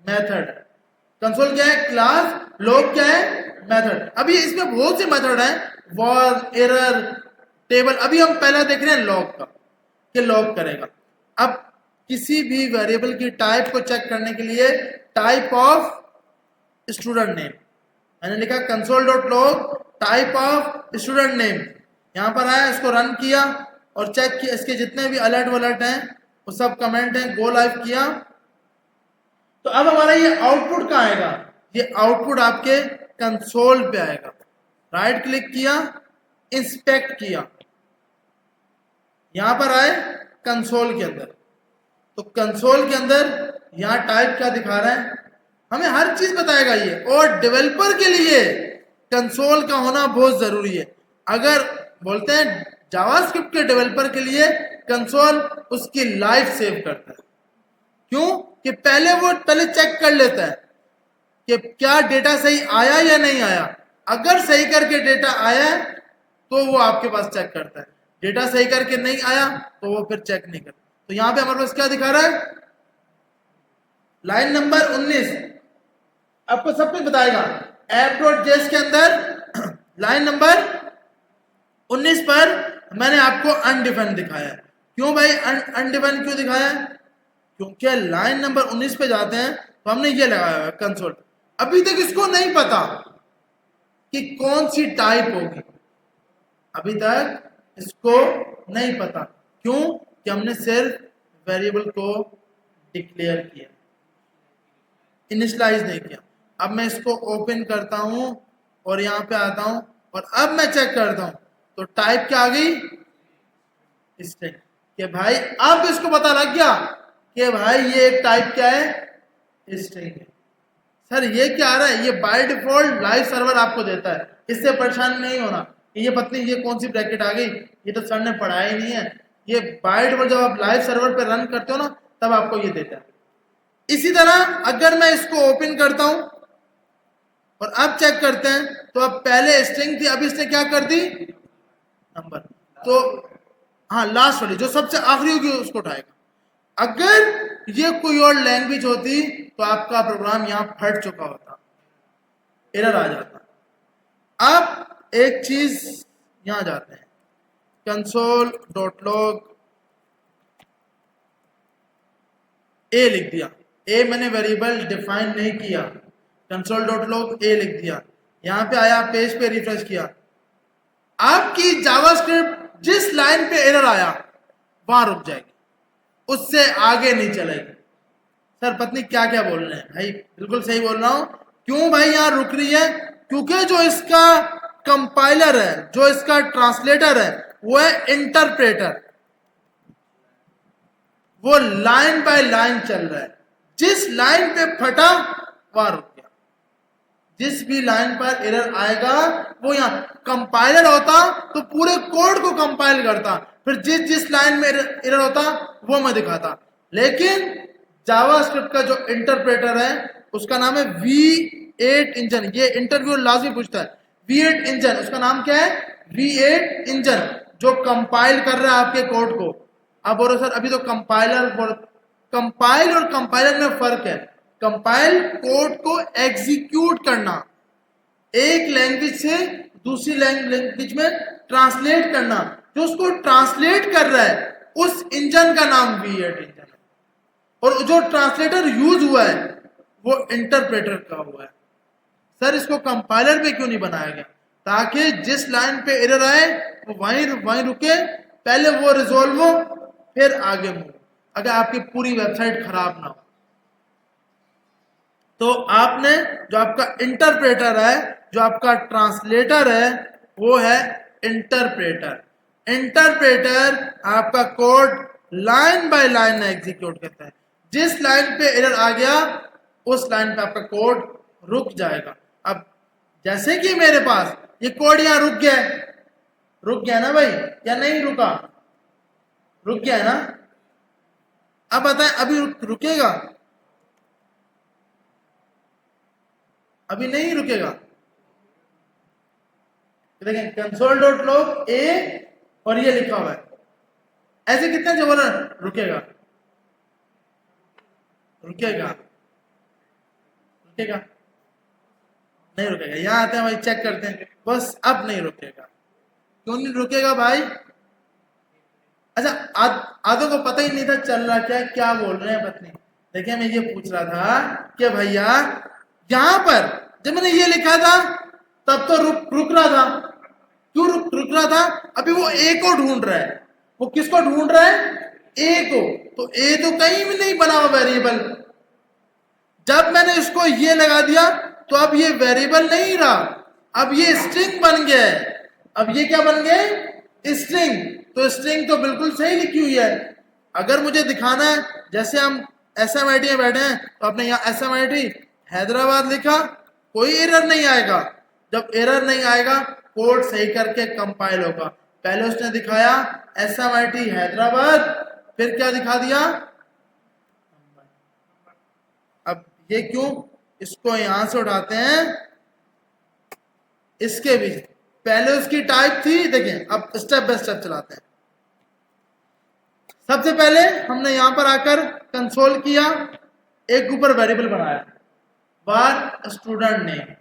मेथड है। कंसोल क्या है, क्लास, लॉग क्या है, मेथड। अभी इसमें बहुत से मेथड हैं, वॉर, एरर, टेबल। अभी हम पहला देख रहे हैं लॉग का, कि लॉग करेगा। अब किसी भी वेरिएबल की टाइप को चेक करने के लिए टाइप ऑफ स्टूडेंट नेम, मैंने लिखा console dot log type of student name. यहां पर आया, इसको रन किया और चेक किया, इसके जितने भी अलर्ट वलर्ट हैं वो सब कमेंट हैं, गो लाइव किया। तो अब हमारा ये आउटपुट कहां आएगा, ये आउटपुट आपके कंसोल पे आएगा। राइट क्लिक किया, इंस्पेक्ट किया, यहां पर आए कंसोल के अंदर। तो कंसोल के अंदर यहां टाइप क्या दिखा रहा है, हमें हर चीज बताएगा ये। और डेवलपर के लिए कंसोल का होना बहुत जरूरी है। अगर बोलते हैं जावास्क्रिप्ट के डेवलपर के लिए कंसोल उसकी लाइफ सेव करता है। क्यों? कि पहले चेक कर लेता है कि क्या डेटा सही आया या नहीं आया। अगर सही करके डेटा आया तो वो आपके पास चेक करता है, डेटा सही करके नहीं आया तो वो फिर चेक नहीं करता। तो यहां पे हमारे पास क्या दिखा रहा है, लाइन नंबर 19 आपको सब कुछ बताएगा। app.js के अंदर लाइन नंबर 19 पर मैंने आपको अनडिफाइंड दिखाया है। क्यों भाई अनडिफाइंड क्यों दिखाया है? क्योंकि लाइन नंबर 19 पे जाते हैं तो हमने ये लगाया हुआ है कंसोल। अभी तक इसको नहीं पता कि कौन सी टाइप होगी, अभी तक इसको नहीं पता। क्यों? कि हमने सिर्फ वेरिएबल को डिक्लेयर किया, इनिशियलाइज नहीं किया। अब मैं इसको ओपन करता हूं और यहां पे आता हूं और अब मैं चेक करता हूं तो टाइप क्या आ गई, स्ट्रिंग। कि भाई अब इसको पता लग गया कि भाई ये एक टाइप क्या है, स्ट्रिंग है। सर ये क्या आ रहा है, ये बाय डिफॉल्ट लाइव सर्वर आपको देता है, इससे परेशान नहीं होना कि ये पत्नी ये कौन सी ब्रैकेट आ गई, ये तो सर ने पढ़ाया ही नहीं है। ये बाय डिफॉल्ट जब आप लाइव सर्वर पे रन करते हो ना तब आपको ये देता है। इसी तरह अगर मैं इसको ओपन करता हूं और अब चेक करते हैं तो अब पहले स्ट्रिंग थी, अब इसने क्या कर दी, नंबर। तो हाँ लास्ट वाली जो सबसे आखिरी होगी उसको उठाएगा। अगर ये कोई और लैंग्वेज होती तो आपका प्रोग्राम यहां फट चुका होता, एरर आ जाता। अब एक चीज यहां जाते हैं, console.log ए लिख दिया, ए मैंने वेरिएबल डिफाइन नहीं किया, console.log ए लिख दिया। यहां पे आया, पेज पे रिफ्रेश किया, आपकी जावास्क्रिप्ट जिस लाइन पे एरर आया वहां रुक जाएगी, उससे आगे नहीं चलेगी। सर पत्नी क्या क्या बोल रहे हैं भाई, बिल्कुल सही बोल रहा हूं। क्यों भाई यहां रुक रही है? क्योंकि जो इसका कंपाइलर है, जो इसका ट्रांसलेटर है, वो है इंटरप्रेटर, वो लाइन बाय लाइन चल रहा है। जिस लाइन पे फटा वहां रुक गया, जिस भी लाइन पर एरर आएगा वो यहां कंपाइलर होता तो पूरे कोड को कंपाइल करता, फिर जिस जिस लाइन में एरर होता वो मैं दिखाता। लेकिन जावास्क्रिप्ट का जो इंटरप्रेटर है उसका नाम है V8 इंजन। ये इंटरव्यू लाजमी पूछता है, V8 इंजन, उसका नाम क्या है, V8 इंजन, जो कंपाइल कर रहा है आपके कोड को। अब बोलो सर अभी तो कंपाइल और कंपाइलर में फर्क है। कंपाइल कोड को एग्जीक्यूट करना, एक लैंग्वेज से दूसरी लैंग्वेज में ट्रांसलेट करना, जो उसको ट्रांसलेट कर रहा है उस इंजन का नाम V8 इंजन है, और जो ट्रांसलेटर यूज हुआ है वो इंटरप्रेटर का हुआ है। सर इसको कंपाइलर पे क्यों नहीं बनाया गया? ताकि जिस लाइन पे एरर आए वो वहीं रुके, पहले वो रिजोल्व हो फिर आगे मूव, अगर आपकी पूरी वेबसाइट खराब ना हो। तो आपने जो आपका इंटरप्रेटर है, जो आपका ट्रांसलेटर है, वो है इंटरप्रेटर। इंटरप्रेटर आपका code line by line execute करता है, जिस लाइन पे एरर आ गया उस लाइन पे आपका कोड रुक जाएगा। अब जैसे कि मेरे पास ये कोड यहां रुक गया ना भाई, या नहीं रुका, रुक गया है ना। अब बताएं अभी रुकेगा, अभी नहीं रुकेगा। देखें console.log ए और ये लिखा हुआ है, ऐसे कितने जब रुकेगा, रुकेगा रुकेगा नहीं रुकेगा। यहां आते हैं भाई, चेक करते हैं, बस अब नहीं रुकेगा। क्यों नहीं रुकेगा भाई? अच्छा आधों को पता ही नहीं था चल रहा क्या बोल रहे हैं पत्नी। देखिए मैं ये पूछ रहा था कि भैया यहां पर जब मैंने ये लिखा था तब तो रुक रहा था, क्यों रुक रहा था? अभी वो ए को ढूंढ रहा है। वो किसको ढूंढ रहा है? ए को। तो ए तो कहीं भी नहीं बना हुआ वेरिएबल। जब मैंने इसको ये लगा दिया तो अब ये वेरिएबल नहीं रहा, अब ये स्ट्रिंग बन गया है। अब ये क्या बन गया? स्ट्रिंग। तो स्ट्रिंग तो बिल्कुल सही लिखी हुई है। अगर मुझे दिखाना है, जैसे हम SMIT में बैठे हैं तो आपने यहाँ SMIT हैदराबाद लिखा, कोई एरर नहीं आएगा। जब एरर नहीं आएगा कोड सही करके कंपाइल होगा। पहले उसने दिखाया SMIT हैदराबाद, फिर क्या दिखा दिया? अब ये क्यों? इसको यहां से उठाते हैं, इसके बीच पहले उसकी टाइप थी, देखें अब स्टेप बाय स्टेप चलाते हैं। सबसे पहले हमने यहां पर आकर कंसोल किया, एक ऊपर वेरिएबल बनाया var स्टूडेंट नेम।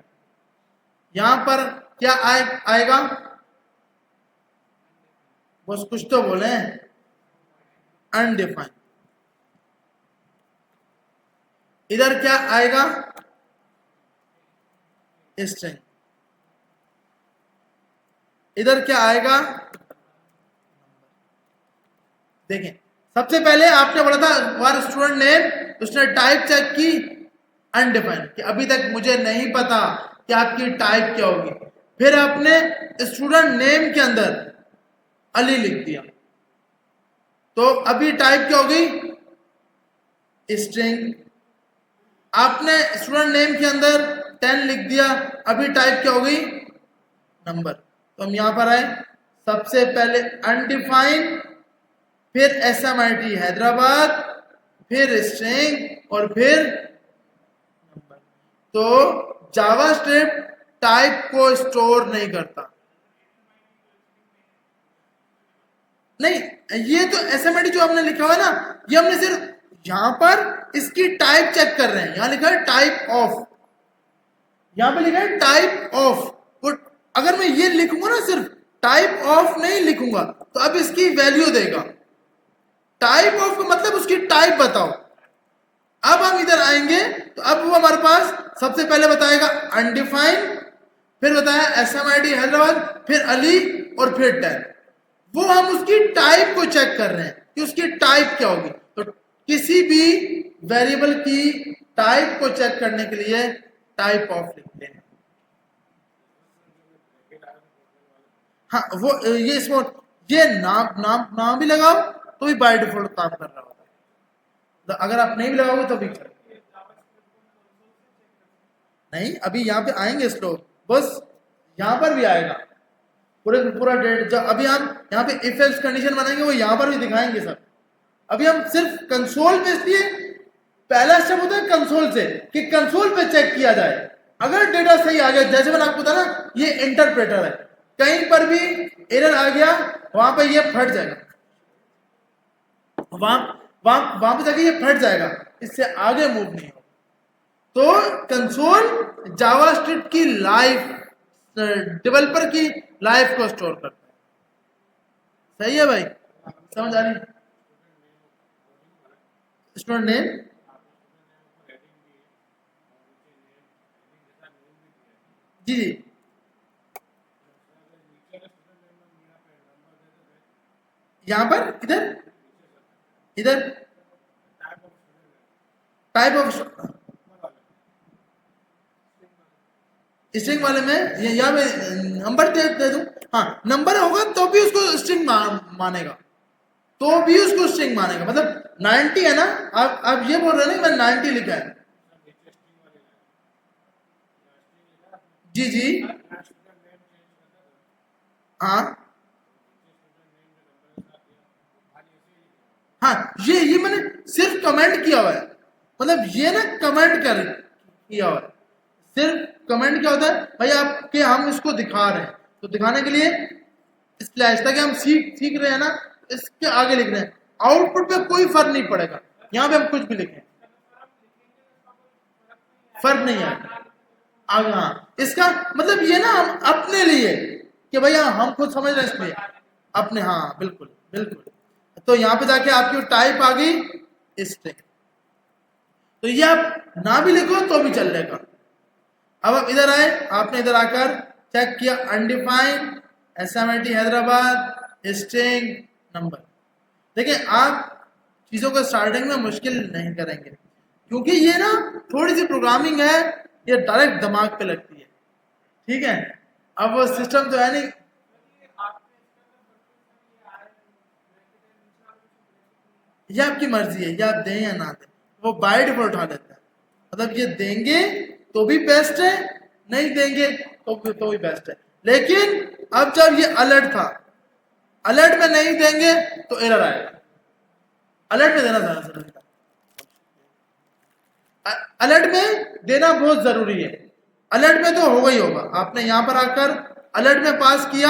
यहां पर क्या आएगा, बस कुछ तो बोले, अनडिफाइंड। इधर क्या आएगा, स्ट्रिंग। इधर क्या आएगा, देखें सबसे पहले आपने बोला था वार स्टूडेंट नेम, उसने टाइप चेक की अनडिफाइंड, कि अभी तक मुझे नहीं पता कि आपकी टाइप क्या होगी। फिर आपने स्टूडेंट नेम के अंदर अली लिख दिया, तो अभी टाइप क्या होगी, स्ट्रिंग। आपने स्टूडेंट नेम के अंदर 10 लिख दिया, अभी टाइप क्या होगी, नंबर। तो हम यहां पर आए, सबसे पहले अनडिफाइंड, फिर SMIT हैदराबाद, फिर स्ट्रिंग और फिर नंबर। तो जावास्क्रिप्ट टाइप को स्टोर नहीं करता। नहीं, ये तो SMIT जो आपने लिखा हुआ है ना, ये हमने सिर्फ यहां पर इसकी टाइप चेक कर रहे हैं। यहां लिखा है टाइप ऑफ, यहां पे लिखा है टाइप ऑफ। अगर मैं ये लिखूंगा ना, सिर्फ टाइप ऑफ नहीं लिखूंगा, तो अब इसकी वैल्यू देगा। टाइप ऑफ का मतलब उसकी टाइप बताओ। अब हम इधर आएंगे तो अब वो हमारे पास सबसे पहले बताएगा अनडिफाइंड, फिर बताया SMIT हैदराबाद, फिर अली और फिर 10। वो हम उसकी टाइप को चेक कर रहे हैं कि उसकी टाइप क्या होगी। तो किसी भी वेरिएबल की टाइप को चेक करने के लिए टाइप ऑफ लिखते हैं। हाँ, वो ये स्मॉल, ये नाम भी लगाओ तो भी बाय डिफॉल्ट काम कर रहा होता है, तो अगर आप नहीं भी लगाओगे तो भी नहीं। अभी यहाँ पे आएंगे स्लोप, बस यहाँ पर भी आएगा पूरा डेट। जब अभी हम यहाँ पे इफ एल्स कंडीशन बनाएंगे, वो यहाँ पर भी दिखाएंगे सब। अभी हम सिर्फ कंसोल पे, इसलिए पहला स्टेप होता है कंसोल से, कि कंसोल पे चेक किया जाए अगर डेटा सही आ गया। जैसे मैंने आपको बताया ना, ये इंटरप्रेटर है, कहीं पर भी एरर आ गया वहां पे ये फट जाएगा, वहां पे जाके ये फट जाएगा, इससे आगे मूव नहीं हो। तो कंसोल जावास्क्रिप्ट की लाइफ, डेवलपर की लाइफ को स्टोर करता है। सही है भाई, समझ आ रही है? स्टूडेंट नेम, जी जी, यहां पर इधर इधर टाइप ऑफ स्ट्रिंग वाले में यहाँ पे नंबर दे दूं। हाँ, नंबर होगा तो भी उसको स्ट्रिंग मानेगा, तो भी उसको स्ट्रिंग मानेगा। मतलब 90 है ना, आप ये बोल रहे हैं ना मैं 90 लिखा है, जी जी, हाँ हाँ, ये मैंने सिर्फ कमेंट किया हुआ है। मतलब ये ना कमेंट किया हुआ है। सिर्फ कमेंट क्या होता है भाई, आपके हम इसको दिखा रहे हैं, तो दिखाने के लिए स्लैश, ताकि हम सीख रहे हैं ना, इसके आगे लिख रहे हैं। आउटपुट पे कोई फर्क नहीं पड़ेगा, यहाँ पे हम कुछ भी लिखें फर्क नहीं आएगा। आगे हाँ, इसका मतलब ये ना हम अपने लिए, कि भैया हम खुद समझ रहे हैं इसलिए अपने, हाँ बिल्कुल बिल्कुल। तो यहाँ पे जाके आपकी टाइप आ गई स्ट्रिंग, तो ये आप ना भी लिखो तो भी चल जाएगा। अब आप इधर आए, आपने इधर आकर चेक किया undefined, SMIT Hyderabad, string, number. देखिए आप चीजों को स्टार्टिंग में मुश्किल नहीं करेंगे, क्योंकि ये ना थोड़ी सी प्रोग्रामिंग है, ये डायरेक्ट दिमाग पे लगती है, ठीक है। अब वो सिस्टम तो है नहीं, ये आपकी मर्जी है, या दें या ना दें, वो बाय डिफॉल्ट उठा लेता है। मतलब ये देंगे तो भी बेस्ट है, नहीं देंगे तो भी बेस्ट है। लेकिन अब जब ये अलर्ट था, अलर्ट में नहीं देंगे तो एरर आएगा। अलर्ट में देना ज्यादा जरूरी था, अलर्ट में देना बहुत जरूरी है। अलर्ट में तो होगा ही होगा। आपने यहां पर आकर अलर्ट में पास किया,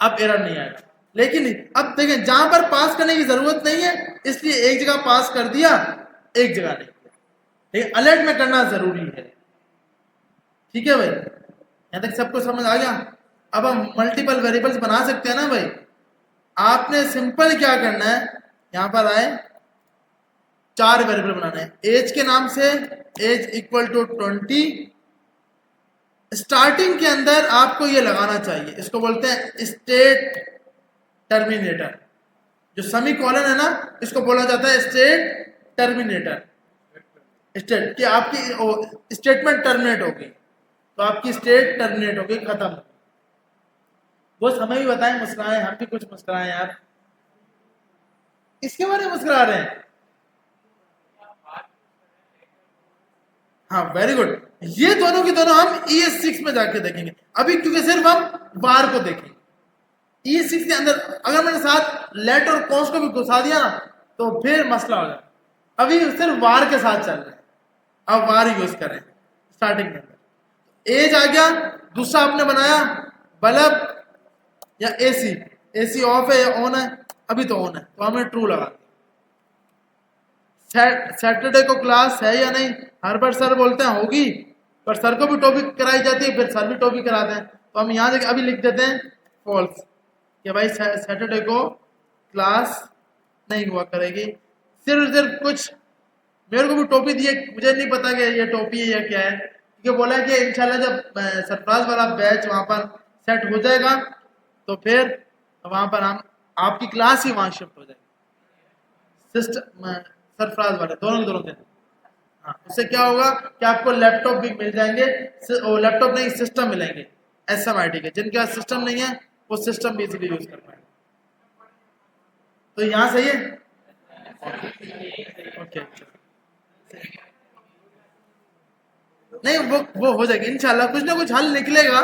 अब एरर नहीं आएगा। लेकिन अब देखें जहां पर पास करने की जरूरत नहीं है इसलिए एक जगह पास कर दिया, एक जगह नहीं किया, लेकिन अलर्ट में करना जरूरी है। ठीक है भाई, यहां तक सबको समझ आ गया। अब हम मल्टीपल वेरिएबल्स बना सकते हैं ना भाई। आपने सिंपल क्या करना है, यहां पर आए 4 वेरिएबल बनाने हैं। एज के नाम से एज इक्वल टू 20। स्टार्टिंग के अंदर आपको ये लगाना चाहिए, इसको बोलते हैं स्टेट टर्मिनेटर। जो सेमी कॉलन है ना, इसको बोला जाता है स्टेट टर्मिनेटर। स्टेट कि आपकी स्टेटमेंट टर्मिनेट होगी तो आपकी स्टेट टर्मिनेट होगी, खत्म। वो समय भी बताएं, मुस्कुराएं, हम भी कुछ मुस्कुराएं यार, इसके बारे में मुस्कुरा रहे हैं। हाँ वेरी गुड, ये दोनों की दोनों हम ES6 में जाके देखेंगे अभी, क्योंकि सिर्फ हम वार को देखेंगे। ES6 के अंदर अगर मैंने साथ लेट और कॉन्स को भी घुसा दिया ना तो फिर मसला हो जाए। अभी सिर्फ वार के साथ चल रहे हैं, अब वार यूज करें स्टार्टिंग में। एज आ गया, दूसरा आपने बनाया बल्ब या एसी ऑफ है या ऑन है, अभी तो ऑन है तो हमने ट्रू लगा दिया। सैटरडे को क्लास है या नहीं, हर बार सर बोलते हैं होगी, पर सर को भी टॉपिक कराई जाती है, फिर सर भी टॉपिक कराते हैं, तो हम यहाँ से अभी लिख देते हैं फॉल्स कि भाई सैटरडे को क्लास नहीं हुआ करेगी। सिर्फ कुछ मेरे को भी टॉपिक दिए, मुझे नहीं पता कि ये टॉपिक है या क्या है, क्योंकि बोला कि इंशाल्लाह जब सरफराज वाला बैच वहाँ पर सेट हो जाएगा तो फिर वहाँ पर हम आपकी क्लास ही वहाँ शिफ्ट हो जाएगी, सिस्टम सरफराज वाले दोनों दिन। हाँ, उससे क्या होगा कि आपको लैपटॉप भी मिल जाएंगे, लैपटॉप नहीं सिस्टम मिलेंगे SMIT के। जिनके पास सिस्टम नहीं है वो सिस्टम भी इजीली यूज कर पाएंगे। तो यहाँ सही है, ओके नहीं वो हो जाएगी इंशाल्लाह, कुछ ना कुछ हल निकलेगा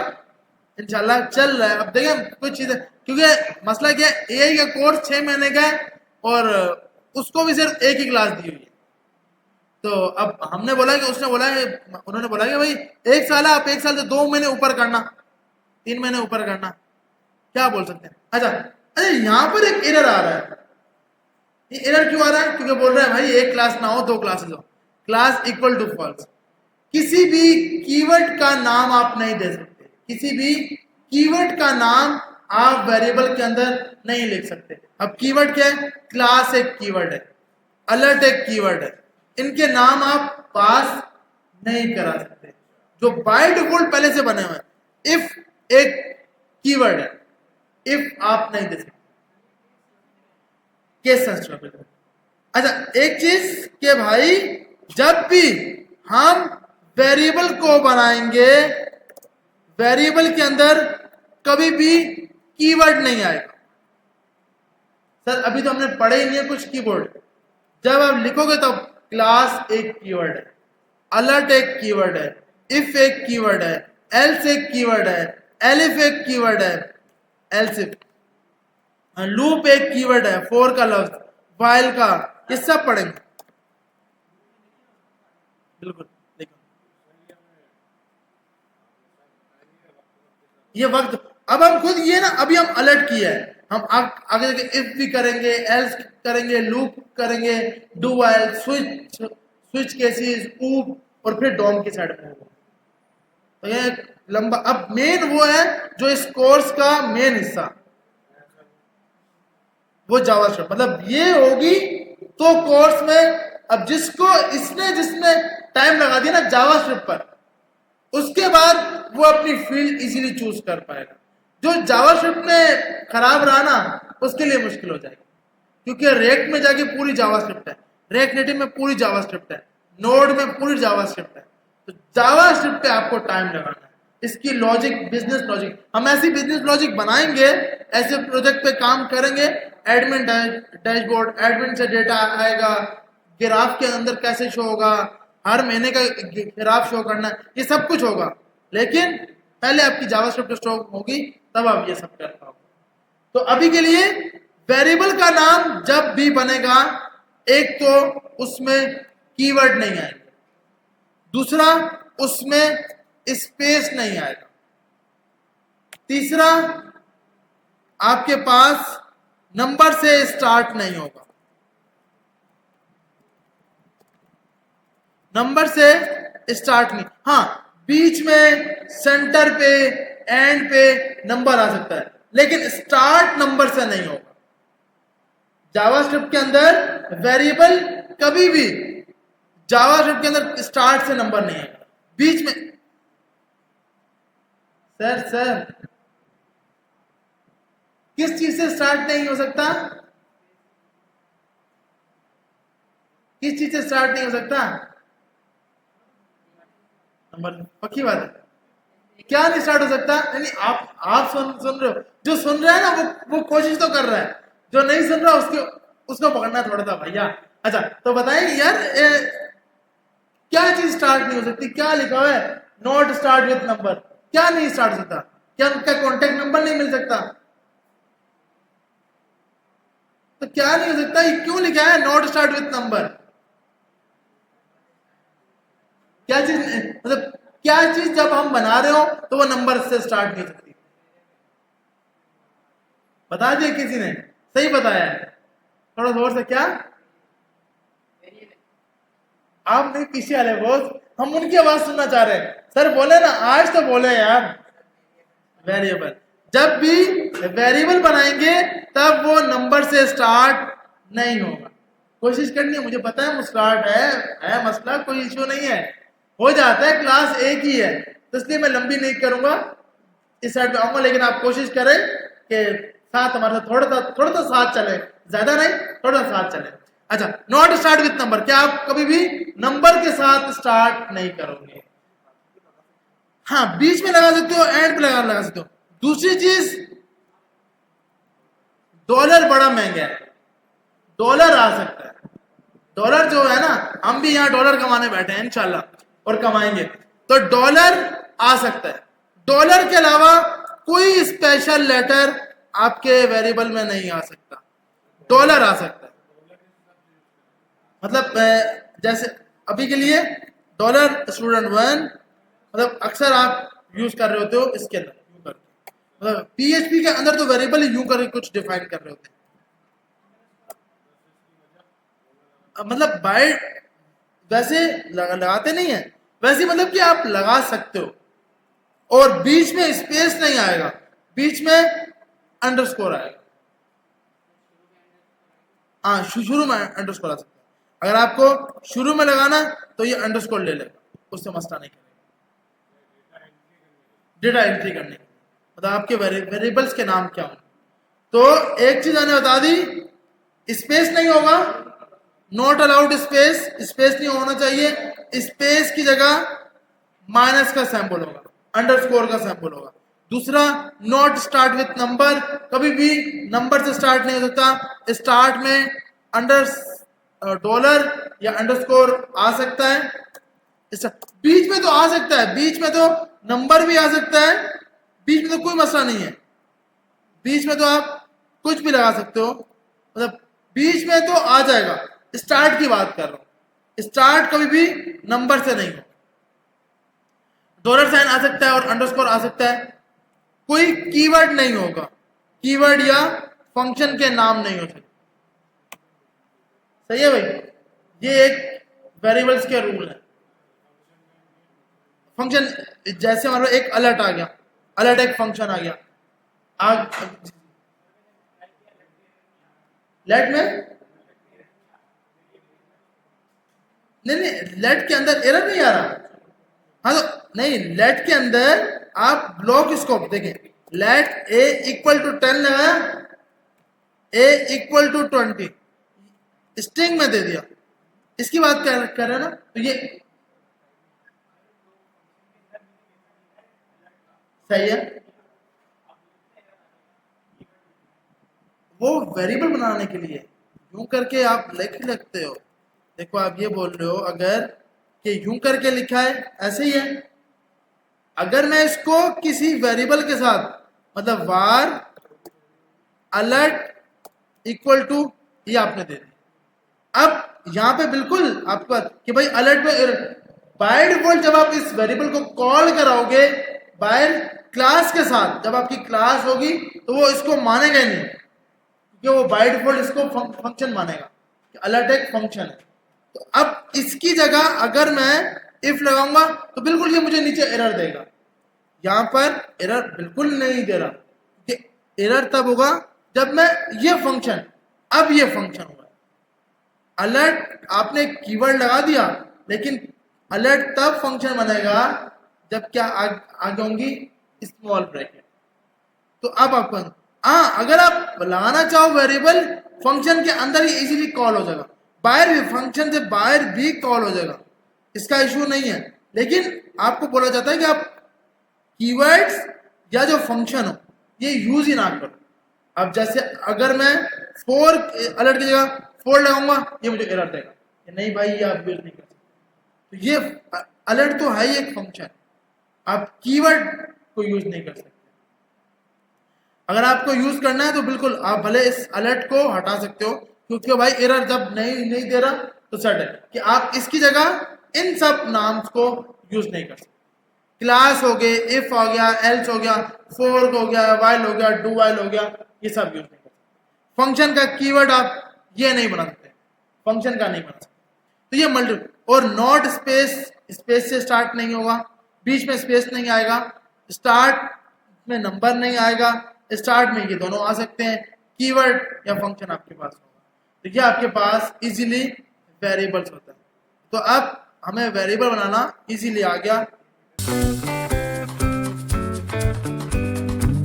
इंशाल्लाह। चल रहा है, अब देखें कुछ चीजें, क्योंकि मसला क्या है, AI का कोर्स 6 महीने का है और उसको भी सिर्फ एक ही क्लास दी हुई है। तो अब हमने बोला कि उन्होंने बोला कि भाई 1 साल है, आप 1 साल से 2 महीने ऊपर करना, 3 महीने ऊपर करना, क्या बोल सकते हैं। अच्छा यहाँ पर एक एरर आ रहा है। ये एरर क्यों आ रहा है, क्योंकि बोल रहा है भाई 1 क्लास ना हो 2 क्लासेस हो, क्लास इक्वल टू फॉल्स। किसी भी कीवर्ड का नाम आप नहीं दे सकते, किसी भी कीवर्ड का नाम आप वेरिएबल के अंदर नहीं लिख सकते। अब कीवर्ड क्या है, क्लास एक कीवर्ड है, अलर्ट एक कीवर्ड है, इनके नाम आप पास नहीं करा सकते, जो बाय डिफॉल्ट पहले से बने हुए हैं। इफ एक कीवर्ड है, इफ आप नहीं दे सकते, केस सेंसिटिव। अच्छा एक चीज कि भाई जब भी हम वेरिएबल को बनाएंगे, वेरिएबल के अंदर कभी भी कीवर्ड नहीं आएगा। सर अभी तो हमने पढ़े ही नहीं है कुछ कीवर्ड, जब आप लिखोगे तो क्लास एक कीवर्ड है, अलर्ट एक कीवर्ड है, इफ एक कीवर्ड है, एल्स एक कीवर्ड है, एलिफ एक कीवर्ड है, एल्स लूप एक कीवर्ड है, फॉर का लफ्ज, व्हाइल का, ये सब पढ़ेंगे बिल्कुल। देखो ये वक्त, अब हम खुद ये ना अभी हम अलर्ट किया है, हम आगे जाके इफ भी करेंगे, एल्स करेंगे, लूप करेंगे, डू व्हाइल, स्विच केसेस, ऊप और फिर डॉम की साइड में होगा। तो ये लंबा, अब मेन वो है जो इस कोर्स का मेन हिस्सा, वो जावास्क्रिप्ट, मतलब ये होगी तो कोर्स में अब जिसने टाइम लगा दिया ना जावास्क्रिप्ट पर, उसके बाद वो अपनी फील्ड इजीली चूज कर पाएगा। जो जावास्क्रिप्ट में खराब रहा ना उसके लिए मुश्किल हो जाएगी, क्योंकि रिएक्ट में जाके पूरी जावास्क्रिप्ट है, रिएक्ट नेटिव में पूरी जावास्क्रिप्ट है, नोड में पूरी जावास्क्रिप्ट है, तो जावास्क्रिप्ट पे आपको टाइम लगाना है। इसकी लॉजिक, बिजनेस लॉजिक, हम ऐसी बिजनेस लॉजिक बनाएंगे, ऐसे प्रोजेक्ट पे काम करेंगे, एडमिन डैशबोर्ड, एडमिन से डेटा आएगा, ग्राफ के अंदर कैसे शो होगा, हर महीने का ग्राफ शो करना, ये सब कुछ होगा, लेकिन पहले आपकी जावास्क्रिप्ट स्ट्रोक होगी तब आप ये सब कर पाओगे। तो अभी के लिए वेरिएबल का नाम जब भी बनेगा, एक तो उसमें कीवर्ड नहीं आएगा, दूसरा उसमें स्पेस नहीं आएगा, तीसरा, आपके पास नंबर से स्टार्ट नहीं होगा, नंबर से स्टार्ट नहीं। हाँ, बीच में, सेंटर पे, एंड पे नंबर आ सकता है, लेकिन स्टार्ट नंबर से नहीं होगा। जावास्क्रिप्ट के अंदर वेरिएबल कभी भी जावास्क्रिप्ट के अंदर स्टार्ट से नंबर नहीं है, बीच में। सर किस चीज से स्टार्ट नहीं हो सकता? किस चीज से स्टार्ट नहीं हो सकता? नंबर, पक्की बात है। क्या नहीं स्टार्ट हो सकता? यानी आप सुन रहे हो, जो सुन रहा है ना वो कोशिश तो कर रहा है, जो नहीं सुन रहा उसको पकड़ना थोड़ा सा भैया। अच्छा, तो बताइए यार, क्या चीज स्टार्ट नहीं हो सकती? क्या लिखा हुआ है? Not start with number. क्या नहीं स्टार्ट हो सकता? क्या उनका कॉन्टेक्ट नंबर नहीं मिल सकता? तो क्या नहीं हो सकता? ये क्यों लिखा है नॉट स्टार्ट विथ नंबर? क्या चीज, मतलब क्या चीज जब हम बना रहे हो तो वो नंबर से स्टार्ट नहीं हो सकती? बता दिया किसी ने? सही बताया है, थोड़ा जोर से। क्या आप नहीं, पीछे वाले बॉस, हम उनकी आवाज सुनना चाह रहे हैं। सर बोले ना, आज तो बोले यार। वेरिएबल, जब भी वेरिएबल बनाएंगे तब वो नंबर से स्टार्ट नहीं होगा। कोशिश करनी है, मुझे पता है मुस्कुराहट है मसला, कोई इश्यू नहीं है, हो जाता है, क्लास एक ही है, तो इसलिए मैं लंबी नहीं करूंगा, इस साइड पे आऊंगा। लेकिन आप कोशिश करें कि साथ हमारे साथ थोड़ा सा साथ चले, ज्यादा नहीं, थोड़ा सा साथ चले। अच्छा, नॉट स्टार्ट विथ नंबर, क्या आप कभी भी नंबर के साथ स्टार्ट नहीं करोगे? हाँ, बीच में लगा सकते हो, एंड पे लगा सकते हो। दूसरी चीज, डॉलर बड़ा महंगा है, डॉलर आ सकता है। डॉलर जो है ना, हम भी यहाँ डॉलर कमाने बैठे हैं इंशाल्लाह, और कमाएंगे, तो डॉलर आ सकता है। डॉलर के अलावा कोई स्पेशल लेटर आपके वेरिएबल में नहीं आ सकता, डॉलर आ सकता है। मतलब जैसे अभी के लिए डॉलर स्टूडेंट वन, मतलब अक्सर आप यूज कर रहे होते हो इसके अंदर, यूं करके, मतलब पीएचपी के अंदर तो वेरिएबल यूं करके कुछ डिफाइन कर रहे होते हैं। मतलब बाय वैसे लगाते नहीं है, वैसे मतलब कि आप लगा सकते हो, और बीच में स्पेस नहीं आएगा, बीच में अंडरस्कोर आएगा। हाँ, शुरू में अंडरस्कोर आ सकता है। अगर आपको शुरू में लगाना तो ये अंडरस्कोर ले लेगा, उससे मसला नहीं करेगा। डेटा एंट्री करने, मतलब आपके वेरिएबल्स के नाम क्या होंगे। तो एक चीज मैंने बता दी, स्पेस नहीं होगा, नॉट अलाउड स्पेस, स्पेस नहीं होना चाहिए। स्पेस की जगह माइनस का सैंपल होगा, अंडरस्कोर का सैंपल होगा। दूसरा, नॉट स्टार्ट विथ नंबर, कभी भी नंबर से स्टार्ट नहीं हो सकता। स्टार्ट में डॉलर या अंडरस्कोर आ सकता है, बीच में तो आ सकता है, बीच में तो नंबर भी आ सकता है, बीच में तो कोई मसला नहीं है, बीच में तो आप कुछ भी लगा सकते हो, मतलब बीच में तो आ जाएगा। स्टार्ट की बात कर रहा हूं, स्टार्ट कभी भी नंबर से नहीं हो। डॉलर साइन आ सकता है और अंडरस्कोर आ सकता है, कोई कीवर्ड नहीं होगा, कीवर्ड या फंक्शन के नाम नहीं हो सकते। सही है भाई, ये एक वेरिएबल्स के रूल है। फंक्शन, जैसे हमारे एक अलर्ट आ गया, अलर्ट एक फंक्शन आ गया, लेट में नहीं, लेट के अंदर एरर नहीं आ रहा। हाँ, तो नहीं, लेट के अंदर आप ब्लॉक स्कोप देखें, लेट ए इक्वल टू 10 लगाया, ए इक्वल टू 20 स्ट्रिंग में दे दिया, इसकी बात कर रहे हैं ना, तो ये सही है। वो वेरिएबल बनाने के लिए यूं करके आप लिख लगते हो। देखो, आप ये बोल रहे हो अगर कि यूं करके लिखा है, ऐसे ही है। अगर मैं इसको किसी वेरिएबल के साथ, मतलब var अलर्ट इक्वल टू, ये आपने दे दिया, अब यहां पे बिल्कुल आपके पास कि भाई अलर्ट में, बाय डिफॉल्ट जब आप इस वेरिएबल को कॉल कराओगे, बाय क्लास के साथ जब आपकी क्लास होगी तो वो इसको मानेगा ही नहीं, क्योंकि वो बाय डिफॉल्ट इसको फंक्शन मानेगा कि अलर्ट एक फंक्शन है। तो अब इसकी जगह अगर मैं इफ लगाऊंगा तो बिल्कुल ये मुझे नीचे एरर देगा। यहां पर एरर बिल्कुल नहीं दे रहा, क्योंकि एरर तब होगा जब मैं ये फंक्शन, अब ये फंक्शन हुआ अलर्ट, आपने कीवर्ड लगा दिया, लेकिन अलर्ट तब फंक्शन बनेगा जब क्या आगे होंगी स्मॉल ब्रैकेट। तो अब आप अगर आप लगाना चाहो वेरिएबल फंक्शन के अंदर ही इजीली कॉल हो जाएगा, बाहर भी फंक्शन से बाहर भी कॉल हो जाएगा, इसका इशू नहीं है। लेकिन आपको बोला जाता है कि आप कीवर्ड्स या जो फंक्शन हो ये यूज ही ना करो। अब जैसे अगर मैं फोर अलर्ट की जगह फोर लगाऊंगा ये मुझे एरर देगा कि नहीं भाई ये आप यूज नहीं कर सकते। तो ये अलर्ट तो है ही एक फंक्शन, आप कीवर्ड को यूज नहीं कर सकते। अगर आपको यूज करना है तो बिल्कुल आप भले इस अलर्ट को हटा सकते हो, क्योंकि भाई एरर जब नहीं दे रहा तो सेट है कि आप इसकी जगह इन सब नाम्स को यूज नहीं कर सकते। क्लास हो गए, इफ हो गया, एल्स हो गया, फोर हो गया, वाइल हो गया, डू वाइल हो गया, ये सब यूज नहीं कर सकते। फंक्शन का कीवर्ड आप ये नहीं बना सकते, फंक्शन का नहीं बना सकते। तो ये मल्टी और नॉट स्पेस से स्टार्ट नहीं होगा, बीच में स्पेस नहीं आएगा, स्टार्ट में नंबर नहीं आएगा, स्टार्ट में ये दोनों आ सकते हैं, कीवर्ड या फंक्शन आपके पास होगा। तो ये आपके पास इजीली वेरिएबल्स होता है। तो अब हमें वेरिएबल बनाना इजीली आ गया।